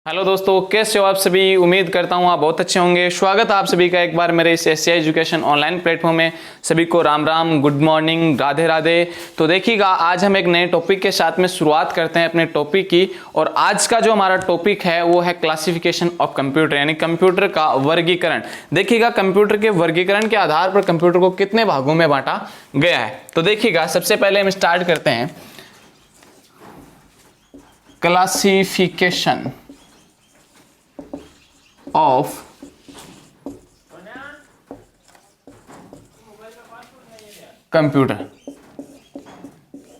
Hello दोस्तों, कैसे हो आप सभी। उम्मीद करता हूँ आप बहुत अच्छे होंगे। स्वागत है आप सभी का एक बार मेरे इस एससीआई एजुकेशन ऑनलाइन प्लेटफॉर्म में। सभी को राम राम, गुड मॉर्निंग, राधे राधे। तो देखिएगा, आज हम एक नए टॉपिक के साथ में शुरुआत करते हैं अपने टॉपिक की। और आज का जो हमारा टॉपिक है वो है क्लासिफिकेशन ऑफ कंप्यूटर, यानी कंप्यूटर का वर्गीकरण। देखिएगा, कंप्यूटर के वर्गीकरण के आधार पर कंप्यूटर को कितने भागों में बांटा गया है। तो देखिएगा, सबसे पहले हम स्टार्ट करते हैं classification of computer.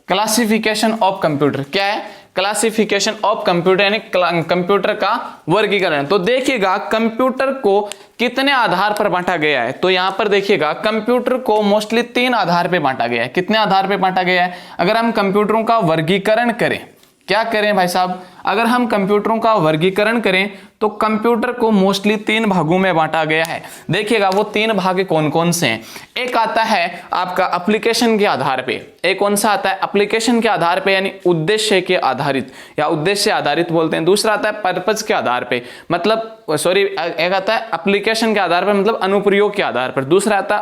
Classification of computer क्या है? क्लासिफिकेशन ऑफ कंप्यूटर यानी कंप्यूटर का वर्गीकरण। तो देखिएगा, कंप्यूटर को कितने आधार पर बांटा गया है। तो यहां पर देखिएगा, कंप्यूटर को मोस्टली 3 आधार पे बांटा गया है। कितने आधार पे बांटा गया है? अगर हम कंप्यूटरों का वर्गीकरण करें, क्या करें भाई साहब, अगर हम कंप्यूटरों का वर्गीकरण करें तो कंप्यूटर को मोस्टली 3 भागों में बांटा गया है। देखिएगा, वो 3 भाग कौन कौन से हैं। एक आता है आपका एप्लीकेशन के आधार पे। एक कौन सा आता है? एप्लीकेशन के आधार पे, यानी उद्देश्य के आधारित या उद्देश्य आधारित बोलते हैं। दूसरा आता है पर्पज के आधार पे, मतलब एक आता है एप्लीकेशन के आधार पर, मतलब अनुप्रयोग के आधार पर। दूसरा आता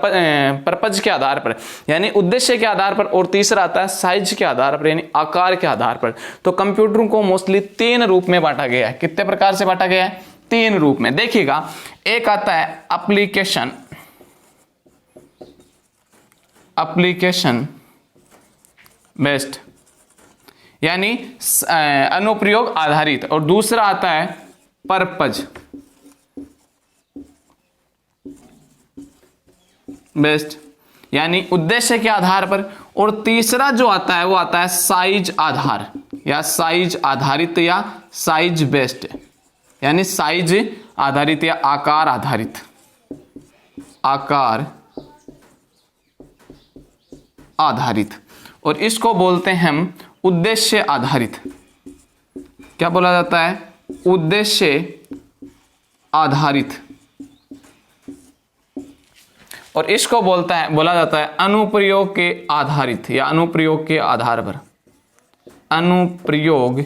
है पर्पज के आधार पर, यानी उद्देश्य के आधार पर। और तीसरा आता है साइज के आधार पर, यानी आकार के आधार पर। तो कंप्यूटरों को मोस्टली 3 रूप में बांटा गया है। कितने प्रकार से बांटा गया है? 3 रूप में। देखिएगा, एक आता है एप्लीकेशन बेस्ड, यानी अनुप्रयोग आधारित। और दूसरा आता है पर्पज बेस्ड, यानी उद्देश्य के आधार पर। और तीसरा जो आता है वो आता है साइज आधार या साइज आधारित या साइज बेस्ड, यानी साइज आधारित या आकार आधारित। आकार आधारित। और इसको बोलते हैं हम उद्देश्य आधारित। क्या बोला जाता है? उद्देश्य आधारित। और इसको बोला जाता है अनुप्रयोग के आधारित या अनुप्रयोग के आधार पर। अनुप्रयोग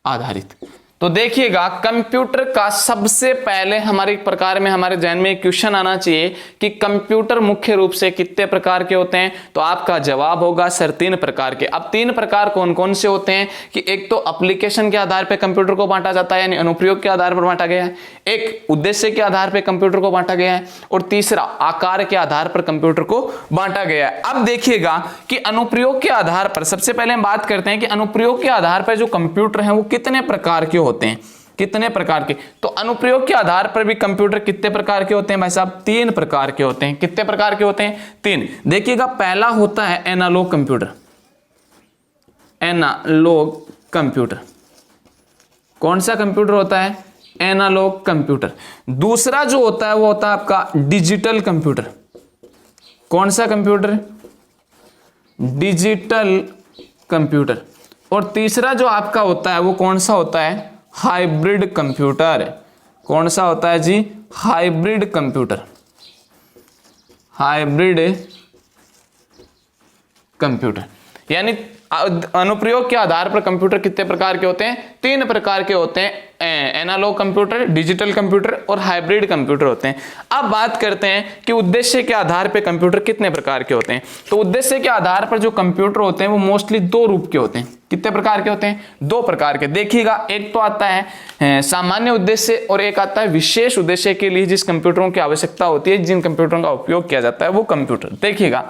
आधारित। तो देखिएगा, कंप्यूटर का सबसे पहले हमारे प्रकार में हमारे जहन में क्वेश्चन आना चाहिए कि कंप्यूटर मुख्य रूप से कितने प्रकार के होते हैं। तो आपका जवाब होगा सर 3 प्रकार के। अब 3 प्रकार कौन कौन से होते हैं कि एक तो एप्लीकेशन के आधार पर कंप्यूटर को बांटा जाता है, यानी अनुप्रयोग के आधार पर बांटा गया है। एक उद्देश्य के आधार पर कंप्यूटर को बांटा गया है। और तीसरा आकार के आधार पर कंप्यूटर को बांटा गया है। अब देखिएगा कि अनुप्रयोग के आधार पर सबसे पहले हम बात करते हैं कि अनुप्रयोग के आधार पर जो कंप्यूटर हैं वो कितने प्रकार के होते हैं। कितने प्रकार के? तो अनुप्रयोग के आधार पर भी कंप्यूटर कितने प्रकार के होते हैं भाई साहब? 3 प्रकार के होते हैं। कितने प्रकार के होते हैं? 3। देखिएगा, पहला होता है एनालॉग कंप्यूटर। एनालॉग कंप्यूटर कौन सा कंप्यूटर होता है? Analogue computer. दूसरा जो होता है वो होता है आपका डिजिटल कंप्यूटर। कौन सा कंप्यूटर? Digital computer. और तीसरा जो आपका होता है वो कौन सा होता है? Hybrid computer. कौन सा होता है जी? Hybrid computer. हाइब्रिड कंप्यूटर, यानी अनुप्रयोग के आधार पर कंप्यूटर कितने प्रकार के होते हैं? 3 प्रकार के होते हैं। एनालॉग कंप्यूटर, डिजिटल कंप्यूटर और हाइब्रिड कंप्यूटर होते हैं। अब बात करते हैं कि उद्देश्य के आधार पर कंप्यूटर कितने प्रकार के होते हैं। तो उद्देश्य के आधार पर जो कंप्यूटर होते हैं वो मोस्टली 2 रूप के होते हैं। कितने प्रकार के होते हैं? 2 प्रकार के। देखिएगा, एक तो आता है सामान्य उद्देश्य और एक आता है विशेष उद्देश्य के लिए जिस कंप्यूटरों की आवश्यकता होती है, जिन कंप्यूटरों का उपयोग किया जाता है वो कंप्यूटर। देखिएगा,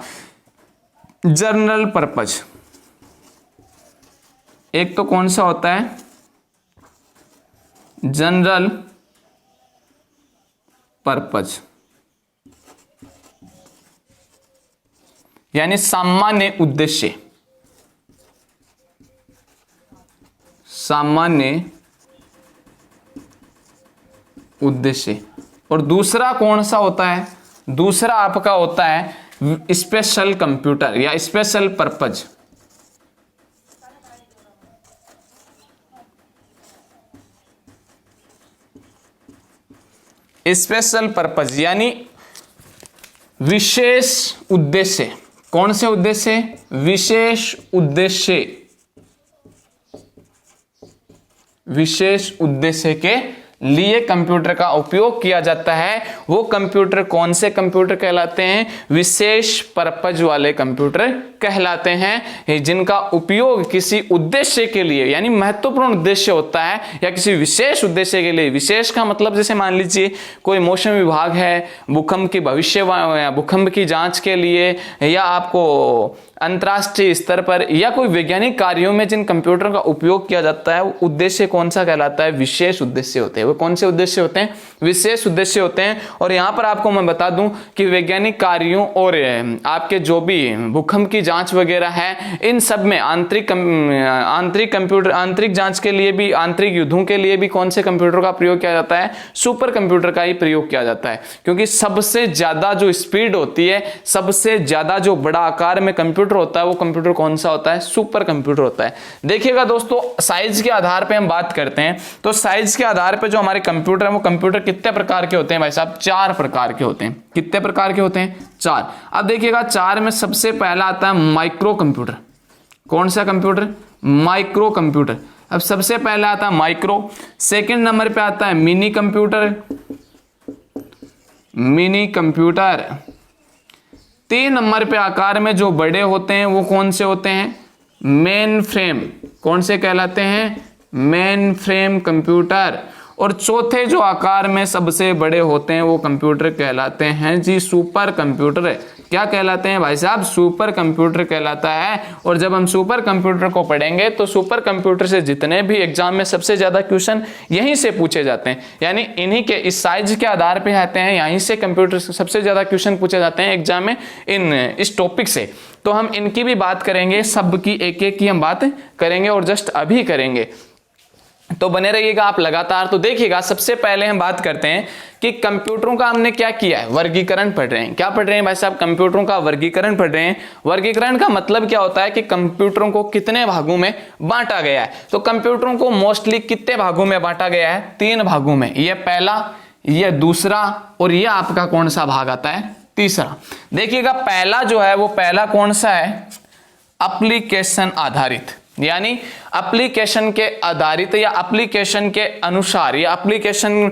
जनरल पर्पज एक तो कौन सा होता है? जनरल पर्पज, यानी सामान्य उद्देश्य। सामान्य उद्देश्य। और दूसरा कौन सा होता है? दूसरा आपका होता है स्पेशल कंप्यूटर या स्पेशल पर्पज। स्पेशल पर्पज यानी विशेष उद्देश्य। कौन से उद्देश्य? विशेष उद्देश्य विशेष उद्देश्य के लिए कंप्यूटर का उपयोग किया जाता है, वो कंप्यूटर कौन से कंप्यूटर कहलाते हैं? विशेष पर्पज वाले कंप्यूटर कहलाते हैं, जिनका उपयोग किसी उद्देश्य के लिए यानी महत्वपूर्ण उद्देश्य होता है या किसी विशेष उद्देश्य के लिए। विशेष का मतलब जैसे मान लीजिए कोई मौसम विभाग है, भूकंप की भूकंप की जांच के लिए, या आपको अंतरराष्ट्रीय स्तर पर या कोई वैज्ञानिक कार्यों में जिन कंप्यूटर का उपयोग किया जाता है, वो उद्देश्य कौन सा कहलाता है? विशेष उद्देश्य होते हैं। वो कौन से उद्देश्य होते हैं? विशेष उद्देश्य होते हैं। और यहां पर आपको मैं बता दूं कि वैज्ञानिक कार्यों और आपके जो भी भूकंप की जांच वगैरह है, इन सब में आंतरिक जांच के लिए भी, आंतरिक युद्धों के लिए भी कौन से कंप्यूटर का प्रयोग किया जाता है? सुपर कंप्यूटर का ही प्रयोग किया जाता है, क्योंकि सबसे ज्यादा जो स्पीड होती है, सबसे ज्यादा जो बड़ा आकार में कंप्यूटर होता है, वो कंप्यूटर कौन सा होता है? सुपर कंप्यूटर होता है। देखिएगा दोस्तों, साइज के आधार पे हम बात करते हैं, तो साइज के आधार पे जो हमारे कंप्यूटर है, वो कंप्यूटर कितने प्रकार के होते हैं भाई साहब? 4 प्रकार के होते हैं। कितने प्रकार के होते हैं? 4। अब देखिएगा, 4 में सबसे पहला आता है माइक्रो कंप्यूटर। कौन सा कंप्यूटर? Micro computer. अब सबसे पहला आता है माइक्रो, सेकंड नंबर पे आता है mini computer, mini computer. 3 number पे आकार में जो बड़े होते हैं वो कौन से होते हैं? Main frame. कौन से कहलाते हैं? Main frame computer. और चौथे जो आकार में सबसे बड़े होते हैं वो कंप्यूटर कहलाते हैं जी सुपर कंप्यूटर। क्या कहलाते हैं भाई साहब? सुपर कंप्यूटर कहलाता है। और जब हम सुपर कंप्यूटर को पढ़ेंगे तो सुपर कंप्यूटर से जितने भी एग्जाम में सबसे ज्यादा क्वेश्चन यहीं से पूछे जाते हैं, यानी इन्हीं के इस साइज के आधार पे आते हैं, यहीं से कंप्यूटर से सबसे ज्यादा क्वेश्चन पूछे जाते हैं एग्जाम में इस टॉपिक से। तो हम इनकी भी बात करेंगे, सब की एक एक की हम बात करेंगे और जस्ट अभी करेंगे, तो बने रहिएगा आप लगातार। तो देखिएगा, सबसे पहले हम बात करते हैं कि कंप्यूटरों का हमने क्या किया है? वर्गीकरण पढ़ रहे हैं। क्या पढ़ रहे हैं भाई साहब? कंप्यूटरों का वर्गीकरण पढ़ रहे हैं। वर्गीकरण का मतलब क्या होता है कि कंप्यूटरों को कितने भागों में बांटा गया है। तो कंप्यूटरों को मोस्टली कितने भागों में बांटा गया है? 3 भागों में। यह पहला, यह दूसरा, और यह आपका कौन सा भाग आता है? तीसरा। देखिएगा, पहला जो है वो पहला कौन सा है? एप्लीकेशन आधारित, यानी एप्लीकेशन के आधारित या एप्लीकेशन के अनुसार या एप्लीकेशन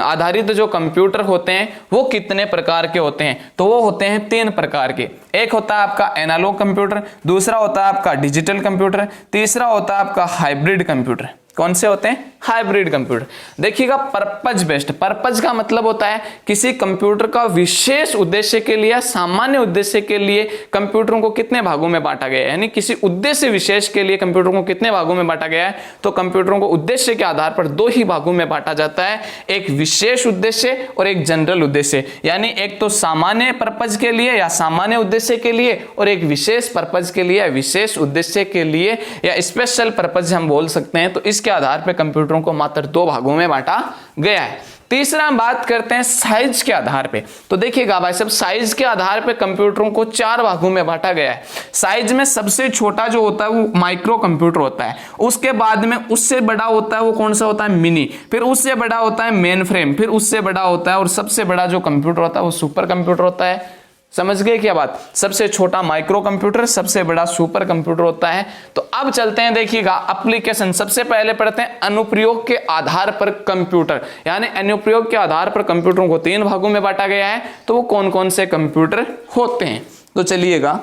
आधारित जो कंप्यूटर होते हैं वो कितने प्रकार के होते हैं? तो वो होते हैं 3 प्रकार के। एक होता है आपका एनालॉग कंप्यूटर, दूसरा होता है आपका डिजिटल कंप्यूटर, तीसरा होता है आपका हाइब्रिड कंप्यूटर। कौन से होते हैं? Hybrid computer. देखिएगा, पर्पज बेस्ड, पर्पज का मतलब होता है किसी कंप्यूटर का विशेष उद्देश्य के लिए, सामान्य उद्देश्य के लिए कंप्यूटरों को कितने भागों में बांटा गया है, यानी किसी उद्देश्य विशेष के लिए कंप्यूटरों को कितने भागों में बांटा गया है। तो कंप्यूटरों को उद्देश्य के आधार पर 2 ही भागों में बांटा जाता है, एक विशेष उद्देश्य और एक जनरल उद्देश्य। यानी एक तो सामान्य पर्पज के लिए या सामान्य उद्देश्य के लिए, और एक विशेष पर्पज के लिए, विशेष उद्देश्य के लिए, या स्पेशल पर्पज हम बोल सकते हैं। तो इसके आधार पर कंप्यूटरों को मात्र 2 भागों में बांटा गया है। तीसरा हम बात करते हैं साइज के आधार पे। तो देखिएगा भाई साहब, साइज के आधार पे कंप्यूटरों को 4 भागों में बांटा गया है। साइज में सबसे छोटा जो होता है वो माइक्रो कंप्यूटर होता है, उसके बाद में उससे बड़ा होता है वो कौन सा होता है? मिनी, फिर उससे बड़ा होता है मेन फ्रेम, फिर उससे बड़ा होता है और सबसे बड़ा जो कंप्यूटर होता है वो सुपर कंप्यूटर होता है। समझ गए क्या बात? सबसे छोटा माइक्रो कंप्यूटर, सबसे बड़ा सुपर कंप्यूटर होता है। तो अब चलते हैं, देखिएगा एप्लीकेशन। सबसे पहले पढ़ते हैं अनुप्रयोग के आधार पर कंप्यूटर, यानी अनुप्रयोग के आधार पर कंप्यूटरों को 3 भागों में बांटा गया है। तो वो कौन कौन से कंप्यूटर होते हैं? तो चलिएगा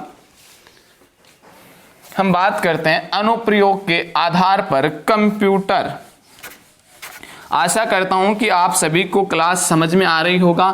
हम बात करते हैं अनुप्रयोग के आधार पर कंप्यूटर। आशा करता हूं कि आप सभी को क्लास समझ में आ रही होगा,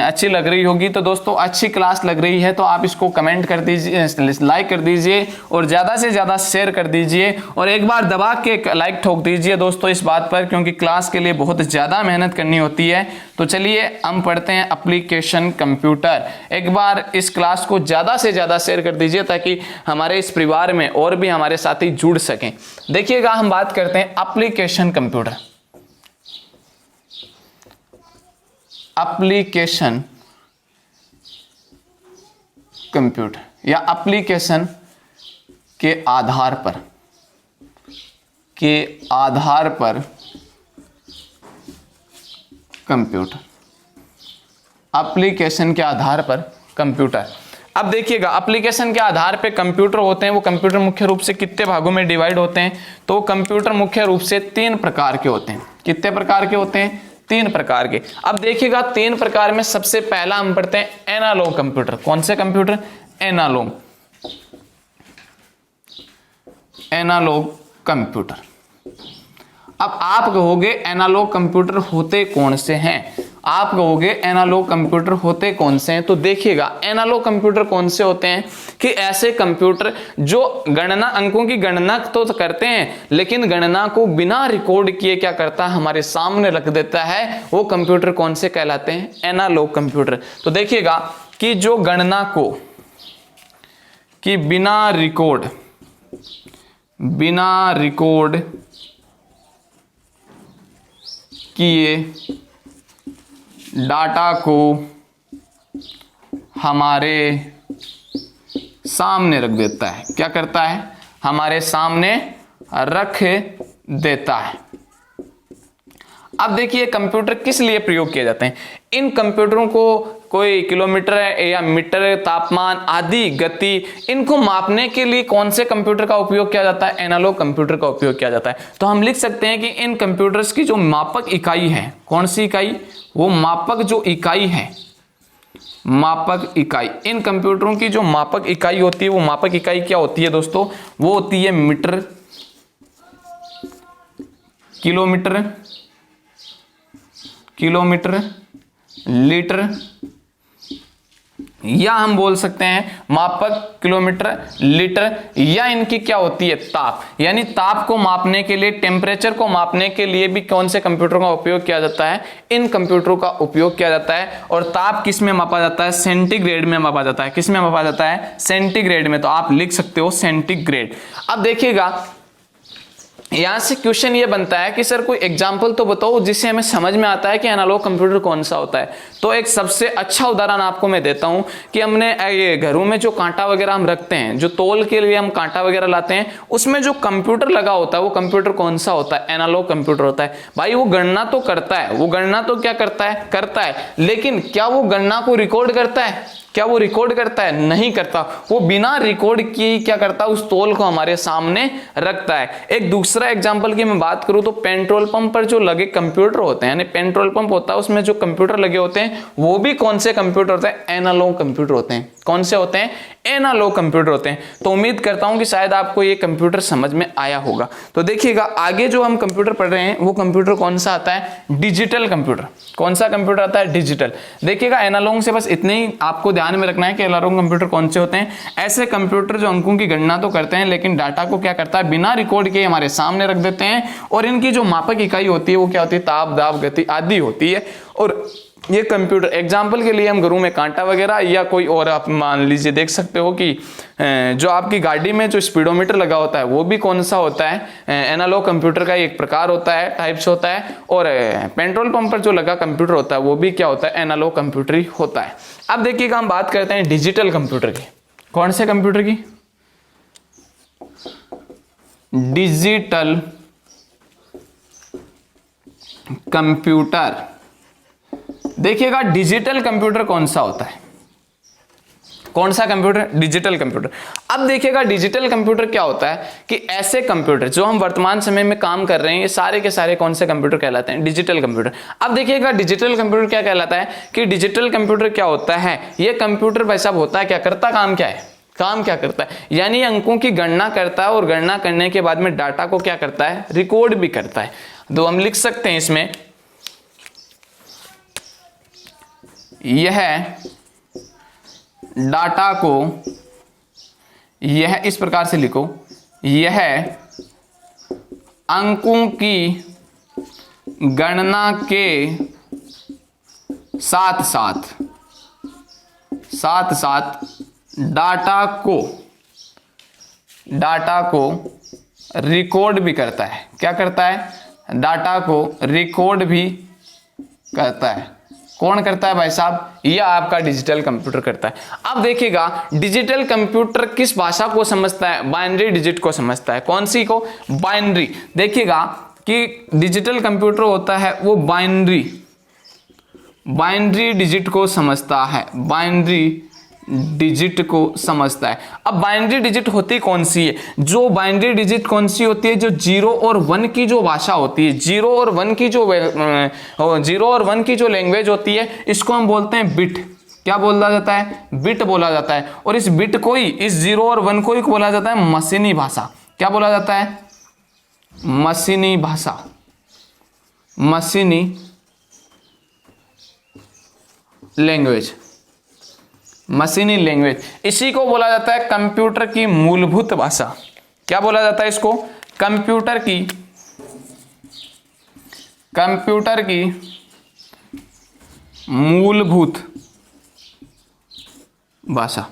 अच्छी लग रही होगी। तो दोस्तों, अच्छी क्लास लग रही है तो आप इसको कमेंट कर दीजिए, लाइक कर दीजिए और ज़्यादा से ज़्यादा शेयर कर दीजिए, और एक बार दबा के लाइक ठोक दीजिए दोस्तों इस बात पर, क्योंकि क्लास के लिए बहुत ज़्यादा मेहनत करनी होती है। तो चलिए हम पढ़ते हैं एप्लीकेशन कंप्यूटर। एक बार इस क्लास को ज़्यादा से ज़्यादा शेयर कर दीजिए ताकि हमारे इस परिवार में और भी हमारे साथी जुड़ सकें। देखिएगा, हम बात करते हैं एप्लीकेशन कंप्यूटर। एप्लीकेशन कंप्यूटर या एप्लीकेशन के आधार पर कंप्यूटर। एप्लीकेशन के आधार पर कंप्यूटर। अब देखिएगा एप्लीकेशन के आधार पे कंप्यूटर होते हैं, वो कंप्यूटर मुख्य रूप से कितने भागों में डिवाइड होते हैं, तो कंप्यूटर मुख्य रूप से 3 प्रकार के होते हैं। कितने प्रकार के होते हैं? 3 प्रकार के। अब देखिएगा 3 प्रकार में सबसे पहला हम पढ़ते हैं एनालॉग कंप्यूटर। कौन से कंप्यूटर? Analogue computer. अब आप कहोगे एनालॉग कंप्यूटर होते कौन से हैं? आप कहोगे एनालॉग कंप्यूटर होते कौन से हैं? तो देखिएगा एनालॉग कंप्यूटर कौन से होते हैं कि ऐसे कंप्यूटर जो गणना, अंकों की गणना तो करते हैं लेकिन गणना को बिना रिकॉर्ड किए क्या करता है, हमारे सामने रख देता है। वो कंप्यूटर कौन से कहलाते हैं? Analogue computer. तो देखिएगा कि जो गणना को कि बिना रिकॉर्ड किए डाटा को हमारे सामने रख देता है। क्या करता है? हमारे सामने रख देता है। अब देखिए कंप्यूटर किस लिए प्रयोग किए जाते हैं। इन कंप्यूटरों को कोई किलोमीटर या मीटर, तापमान आदि, गति, इनको मापने के लिए कौन से कंप्यूटर का उपयोग किया जाता है? एनालॉग कंप्यूटर का उपयोग किया जाता है। तो हम लिख सकते हैं कि इन कंप्यूटर्स की जो मापक इकाई है, कौन सी इकाई? वो मापक जो इकाई है, मापक इकाई। इन कंप्यूटरों की जो मापक इकाई होती है, वो मापक इकाई क्या होती है दोस्तों? वो होती है मीटर, किलोमीटर, लीटर, या हम बोल सकते हैं मापक किलोमीटर, लीटर, या इनकी क्या होती है? ताप। यानी ताप को मापने के लिए, टेम्परेचर को मापने के लिए भी कौन से कंप्यूटरों का उपयोग किया जाता है? इन कंप्यूटरों का उपयोग किया जाता है। और ताप किस में मापा जाता है? सेंटीग्रेड में मापा जाता है। किस में मापा जाता है? सेंटीग्रेड में। तो आप लिख सकते हो सेंटीग्रेड। अब देखिएगा यहां से क्वेश्चन ये बनता है कि सर कोई एग्जाम्पल तो बताओ जिससे हमें समझ में आता है कि एनालॉग कंप्यूटर कौन सा होता है। तो एक सबसे अच्छा उदाहरण आपको मैं देता हूं कि हमने ये घरों में जो कांटा वगैरह हम रखते हैं, जो तौल के लिए हम कांटा वगैरह लाते हैं, उसमें जो कंप्यूटर लगा होता है वो कंप्यूटर कौन सा होता है? एनालॉग कंप्यूटर होता है। भाई वो गणना तो करता है, वो गणना तो क्या करता है, लेकिन क्या वो गणना को रिकॉर्ड करता है? क्या वो रिकॉर्ड करता है? नहीं करता। वो बिना रिकॉर्ड किए क्या करता है? उस तौल को हमारे सामने रखता है। एक दूसरा एग्जांपल की मैं बात करूं तो पेट्रोल पंप पर जो लगे कंप्यूटर होते हैं, यानी पेट्रोल पंप होता है उसमें जो कंप्यूटर लगे होते हैं, वो भी कौन से कंप्यूटर होते हैं? एनालॉग कंप्यूटर होते हैं। कौन से होते हैं? एनालॉग कंप्यूटर होते हैं। तो उम्मीद करता हूं कि शायद आपको ये कंप्यूटर समझ में आया होगा। तो देखिएगा आगे जो हम कंप्यूटर पढ़ रहे हैं वो कंप्यूटर कौन सा आता है? Digital computer. कौन सा कंप्यूटर आता है? डिजिटल। देखिएगा एनालॉग से बस इतने ही आपको ध्यान में रखना है कि एनालॉग कंप्यूटर कौन से होते हैं। ऐसे कंप्यूटर जो अंकों की गणना तो करते हैं लेकिन डाटा को क्या करता है? बिना रिकॉर्ड किए हमारे सामने रख देते हैं। और इनकी जो मापक इकाई होती है वो क्या होती है? ताप, दाब, गति आदि होती है। और ये कंप्यूटर एग्जाम्पल के लिए हम घरों में कांटा वगैरह या कोई और आप मान लीजिए देख सकते हो कि जो आपकी गाड़ी में जो स्पीडोमीटर लगा होता है वो भी कौन सा होता है? एनालॉग कंप्यूटर का एक प्रकार होता है, टाइप्स होता है। और पेट्रोल पंप पर जो लगा कंप्यूटर होता है वो भी क्या होता है? एनालॉग कंप्यूटर ही होता है। अब देखिएगा हम बात करते हैं डिजिटल कंप्यूटर की। कौन से कंप्यूटर की? Digital computer. देखिएगा डिजिटल कंप्यूटर कौन सा होता है? कौन सा कंप्यूटर? Digital computer. अब देखिएगा डिजिटल कंप्यूटर क्या होता है कि ऐसे कंप्यूटर जो हम वर्तमान समय में काम कर रहे हैं ये सारे के सारे कौन से कंप्यूटर कहलाते हैं? Digital computer. अब देखिएगा डिजिटल कंप्यूटर क्या कहलाता है कि डिजिटल कंप्यूटर क्या होता है? ये कंप्यूटर भाई साहब होता है क्या? करता काम क्या है? काम क्या करता है? यानी अंकों की गणना करता है और गणना करने के बाद में डाटा को क्या करता है? रिकॉर्ड भी करता है। तो हम लिख सकते हैं इसमें यह डाटा को, यह इस प्रकार से लिखो, यह अंकों की गणना के साथ साथ डाटा को रिकॉर्ड भी करता है। क्या करता है? डाटा को रिकॉर्ड भी करता है। कौन करता है भाई साहब? यह आपका डिजिटल कंप्यूटर करता है। अब देखिएगा डिजिटल कंप्यूटर किस भाषा को समझता है? बाइनरी डिजिट को समझता है। कौन सी को? बाइनरी। देखिएगा कि डिजिटल कंप्यूटर होता है वो बाइनरी डिजिट को समझता है। बाइनरी डिजिट को समझता है। अब बाइनरी डिजिट होती कौन सी है? जो बाइनरी डिजिट कौन सी होती है? जो 0 और 1 की जो भाषा होती है, 0 और 1 की जो लैंग्वेज होती है, इसको हम बोलते हैं बिट। क्या बोला जाता है? बिट बोला जाता है। और इस बिट को ही, इस 0 और 1 को ही बोला जाता है मशीनी भाषा। क्या बोला जाता है? मशीनी भाषा, मशीनी लैंग्वेज, मशीनी लैंग्वेज। इसी को बोला जाता है कंप्यूटर की मूलभूत भाषा। क्या बोला जाता है इसको? कंप्यूटर की मूलभूत भाषा।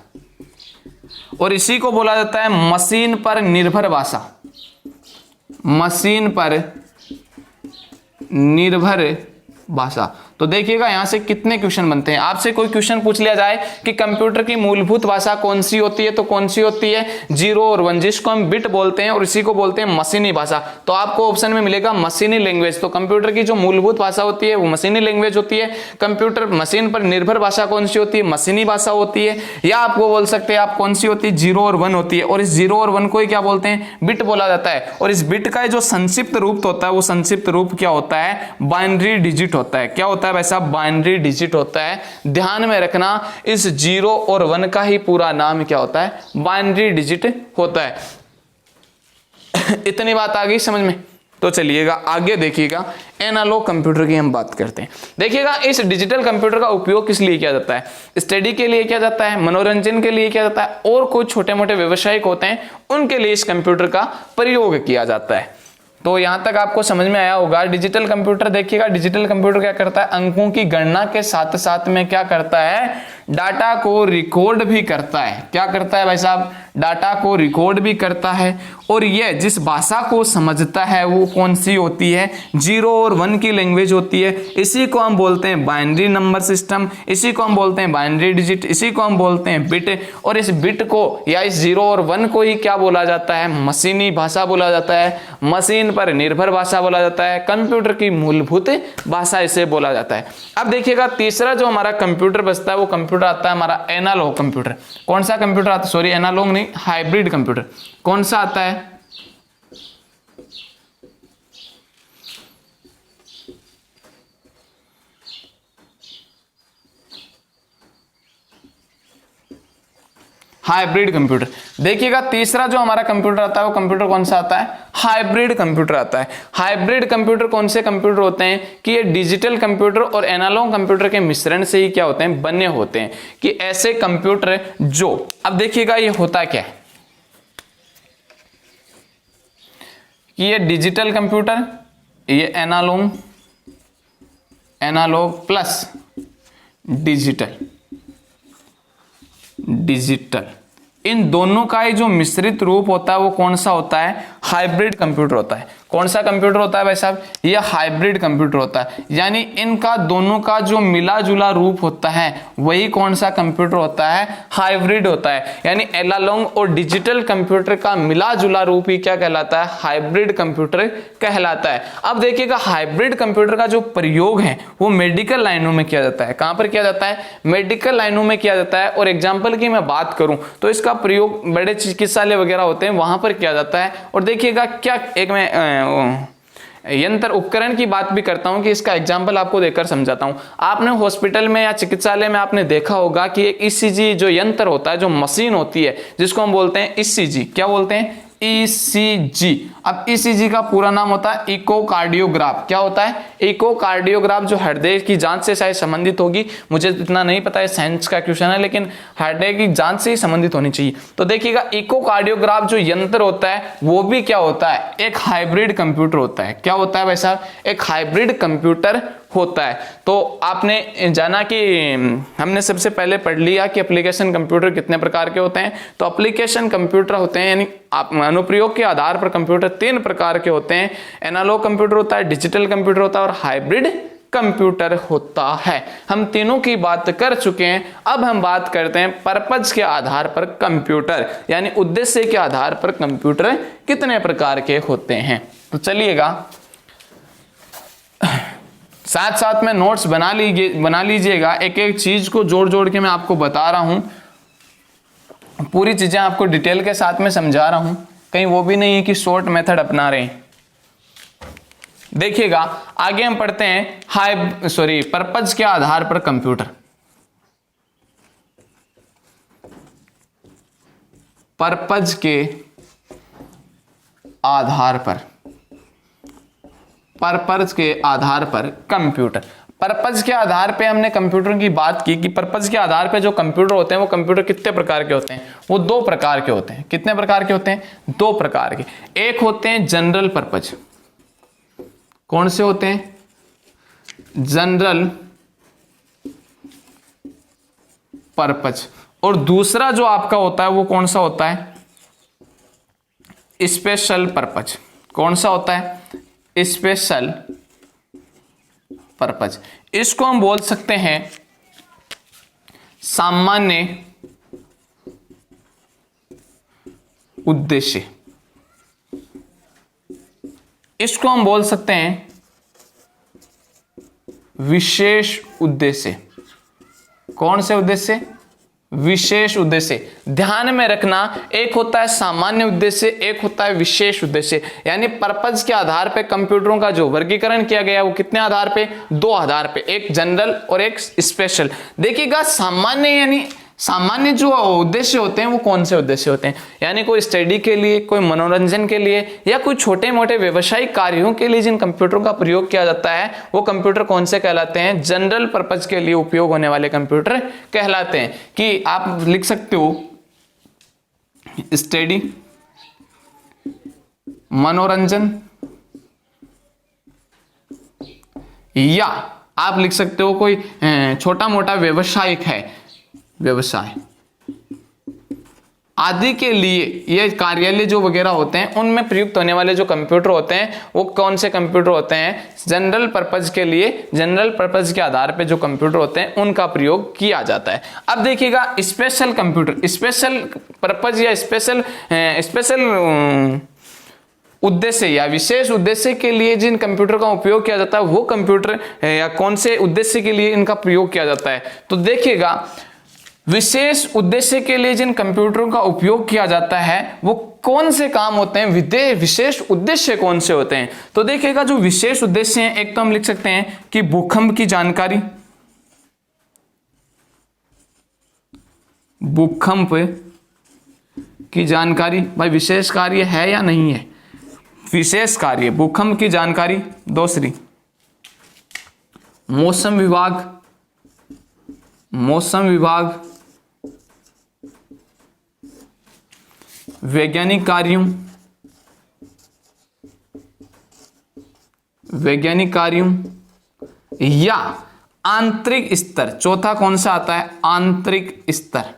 और इसी को बोला जाता है मशीन पर निर्भर भाषा, मशीन पर निर्भर भाषा। तो देखिएगा यहां से कितने क्वेश्चन बनते हैं। आपसे कोई क्वेश्चन पूछ लिया जाए कि कंप्यूटर की मूलभूत भाषा कौन सी होती है, तो कौन सी होती है? 0 और 1, जिसको हम बिट बोलते हैं, और इसी को बोलते हैं मशीनी भाषा। तो आपको ऑप्शन में मिलेगा मशीनी लैंग्वेज। तो कंप्यूटर की जो मूलभूत भाषा होती है वो मशीनी लैंग्वेज होती है। कंप्यूटर मशीन पर निर्भर भाषा कौन सी होती है? मशीनी भाषा होती है। या आपको बोल सकते हैं आप कौन सी होती है? 0 और 1 होती है। और इस 0 और 1 को ही क्या बोलते हैं? बिट बोला जाता है। और इस बिट का जो संक्षिप्त रूप होता है, वो संक्षिप्त रूप क्या होता है? बाइनरी डिजिट होता है। क्या होता है भाई साहब? बाइनरी डिजिट होता है। ध्यान में रखना, इस 0 और 1 का ही पूरा नाम क्या होता है? बाइनरी डिजिट होता है। इतनी बात आ गई समझ में? तो चलिएगा आगे देखिएगा, एनालॉग कंप्यूटर की हम बात करते हैं। देखिएगा इस डिजिटल कंप्यूटर का उपयोग किस लिए किया जाता है? स्टडी के लिए किया जाता है, मनोरंजन के लिए किया जाता है, और कुछ छोटे मोटे व्यवसायिक होते हैं उनके लिए इस कंप्यूटर का प्रयोग किया जाता है। तो यहां तक आपको समझ में आया होगा। डिजिटल कंप्यूटर देखिएगा, डिजिटल कंप्यूटर क्या करता है? अंकों की गणना के साथ साथ में क्या करता है? डाटा को रिकॉर्ड भी करता है। क्या करता है भाई साहब? डाटा को रिकॉर्ड भी करता है। और यह जिस भाषा को समझता है वो कौन सी होती है? 0 और 1 की लैंग्वेज होती है। इसी को हम बोलते हैं बाइनरी नंबर सिस्टम, इसी को हम बोलते हैं बाइनरी डिजिट, इसी को हम बोलते हैं बिट। और इस बिट को या इस 0 और 1 को ही क्या बोला जाता है? मशीनी भाषा बोला जाता है, मशीन पर निर्भर भाषा बोला जाता है, कंप्यूटर की मूलभूत भाषा इसे बोला जाता है। अब देखिएगा तीसरा जो हमारा कंप्यूटर बचता है वो कंप्यूटर आता है हमारा एनालॉग कंप्यूटर। कौन सा कंप्यूटर आता है? सॉरी, एनालॉग नहीं, हाइब्रिड कंप्यूटर। कौन सा आता है? Hybrid computer. देखिएगा तीसरा जो हमारा कंप्यूटर आता है वो कंप्यूटर कौन सा आता है? हाइब्रिड कंप्यूटर आता है। हाइब्रिड कंप्यूटर कौन से कंप्यूटर होते हैं? कि ये डिजिटल कंप्यूटर और एनालॉग कंप्यूटर के मिश्रण से ही क्या होते हैं? बने होते हैं। कि ऐसे कंप्यूटर जो, अब देखिएगा ये होता क्या है कि ये डिजिटल कंप्यूटर, ये एनालॉग प्लस डिजिटल, इन दोनों का ही जो मिश्रित रूप होता है वो कौन सा होता है? हाइब्रिड कंप्यूटर होता है। कौन सा कंप्यूटर होता है भाई साहब? ये हाइब्रिड कंप्यूटर होता है। यानी इनका दोनों का जो मिला जुला रूप होता है वही कौन सा कंप्यूटर होता है? हाइब्रिड होता है। यानी एनालॉग और डिजिटल कंप्यूटर का मिला जुला रूप ही क्या कहलाता है? हाइब्रिड कंप्यूटर कहलाता है। अब देखिएगा हाइब्रिड कंप्यूटर का जो प्रयोग है वो मेडिकल लाइनों में किया जाता है। कहां पर किया जाता है? मेडिकल लाइनों में किया जाता है। और एग्जाम्पल की मैं बात करूं तो इसका प्रयोग बड़े चिकित्सालय वगैरह होते हैं वहां पर किया जाता है। और देखिएगा क्या, एक मैं यंत्र उपकरण की बात भी करता हूं कि इसका एग्जाम्पल आपको देकर समझाता हूं। आपने हॉस्पिटल में या चिकित्सालय में आपने देखा होगा कि एक ईसीजी जो यंत्र होता है, जो मशीन होती है, जिसको हम बोलते हैं ईसीजी। क्या बोलते हैं? ईसीजी। अब ईसीजी का पूरा नाम होता है इकोकार्डियोग्राफ। क्या होता है? इकोकार्डियोग्राफ, जो हृदय की जांच से शायद संबंधित होगी, मुझे इतना नहीं पता है, साइंस का क्वेश्चन है, लेकिन हृदय की जांच से ही संबंधित होनी चाहिए। तो देखिएगा इकोकार्डियोग्राफ जो यंत्र होता है वो भी क्या होता है? एक हाइब्रिड कंप्यूटर होता है। क्या होता है भाई साहब? एक हाइब्रिड कंप्यूटर होता है। तो आपने जाना कि हमने सबसे पहले पढ़ लिया कि एप्लीकेशन कंप्यूटर कितने प्रकार के होते हैं। तो एप्लीकेशन कंप्यूटर होते हैं, यानी अनुप्रयोग के आधार पर कंप्यूटर 3 प्रकार के होते हैं। एनालॉग कंप्यूटर होता है, डिजिटल कंप्यूटर होता है और हाइब्रिड कंप्यूटर होता है। हम तीनों की बात कर चुके हैं। अब हम बात करते हैं पर्पज के आधार पर कंप्यूटर, यानी उद्देश्य के आधार पर कंप्यूटर कितने प्रकार के होते हैं। तो चलिएगा साथ साथ में नोट्स बना लीजिएगा। एक एक चीज को जोड़ जोड़ के मैं आपको बता रहा हूं। पूरी चीजें आपको डिटेल के साथ में समझा रहा हूं, कहीं वो भी नहीं है कि शॉर्ट मेथड अपना रहे हैं। देखिएगा आगे हम पढ़ते हैं पर्पज के आधार पर कंप्यूटर। पर्पज के आधार पर, पर्पज के आधार पर कंप्यूटर। पर्पज के आधार पे हमने कंप्यूटर की बात की कि पर्पज के आधार पे जो कंप्यूटर होते हैं वो कंप्यूटर कितने प्रकार के होते हैं, वो 2 प्रकार के होते हैं। कितने प्रकार के होते हैं? 2 प्रकार के। एक होते हैं जनरल पर्पज। कौन से होते हैं? General purpose. और दूसरा जो आपका होता है वो कौन सा होता है? Special purpose. कौन सा होता है? Special purpose. इसको हम बोल सकते हैं सामान्य उद्देश्य। इसको हम बोल सकते हैं विशेष उद्देश्य। कौन से उद्देश्य? विशेष उद्देश्य। ध्यान में रखना, एक होता है सामान्य उद्देश्य, एक होता है विशेष उद्देश्य। यानी पर्पज के आधार पे कंप्यूटरों का जो वर्गीकरण किया गया वो कितने आधार पे? 2 आधार पे, एक जनरल और एक स्पेशल। देखिएगा सामान्य यानी सामान्य जो उद्देश्य होते हैं वो कौन से उद्देश्य होते हैं? यानी कोई स्टडी के लिए, कोई मनोरंजन के लिए, या कोई छोटे मोटे व्यवसायिक कार्यों के लिए जिन कंप्यूटरों का प्रयोग किया जाता है वो कंप्यूटर कौन से कहलाते हैं? जनरल पर्पज के लिए उपयोग होने वाले कंप्यूटर कहलाते हैं। कि आप लिख सकते हो स्टडी, मनोरंजन, या आप लिख सकते हो कोई छोटा मोटा व्यवसायिक है, व्यवसाय आदि के लिए ये कार्यालय जो वगैरह होते हैं उनमें प्रयुक्त होने वाले जो कंप्यूटर होते हैं वो कौन से कंप्यूटर होते हैं? जनरल पर्पज के लिए, जनरल पर्पज के आधार पे जो कंप्यूटर होते हैं उनका प्रयोग किया जाता है। अब देखिएगा स्पेशल कंप्यूटर, स्पेशल पर्पज या स्पेशल उद्देश्य या विशेष उद्देश्य के लिए जिन कंप्यूटर का उपयोग किया जाता है वो कंप्यूटर या कौन से उद्देश्य के लिए इनका प्रयोग किया जाता है? तो देखिएगा विशेष उद्देश्य के लिए जिन कंप्यूटरों का उपयोग किया जाता है वो कौन से काम होते हैं, विशेष उद्देश्य कौन से होते हैं? तो देखिएगा जो विशेष उद्देश्य हैं, एक तो हम लिख सकते हैं कि भूकंप की जानकारी, भूकंप की जानकारी। भाई विशेष कार्य है या नहीं है? विशेष कार्य, भूकंप की जानकारी। दूसरी मौसम विभाग, मौसम विभाग, वैज्ञानिक कार्यों, वैज्ञानिक कार्यों, या आंतरिक स्तर। चौथा कौन सा आता है? आंतरिक स्तर,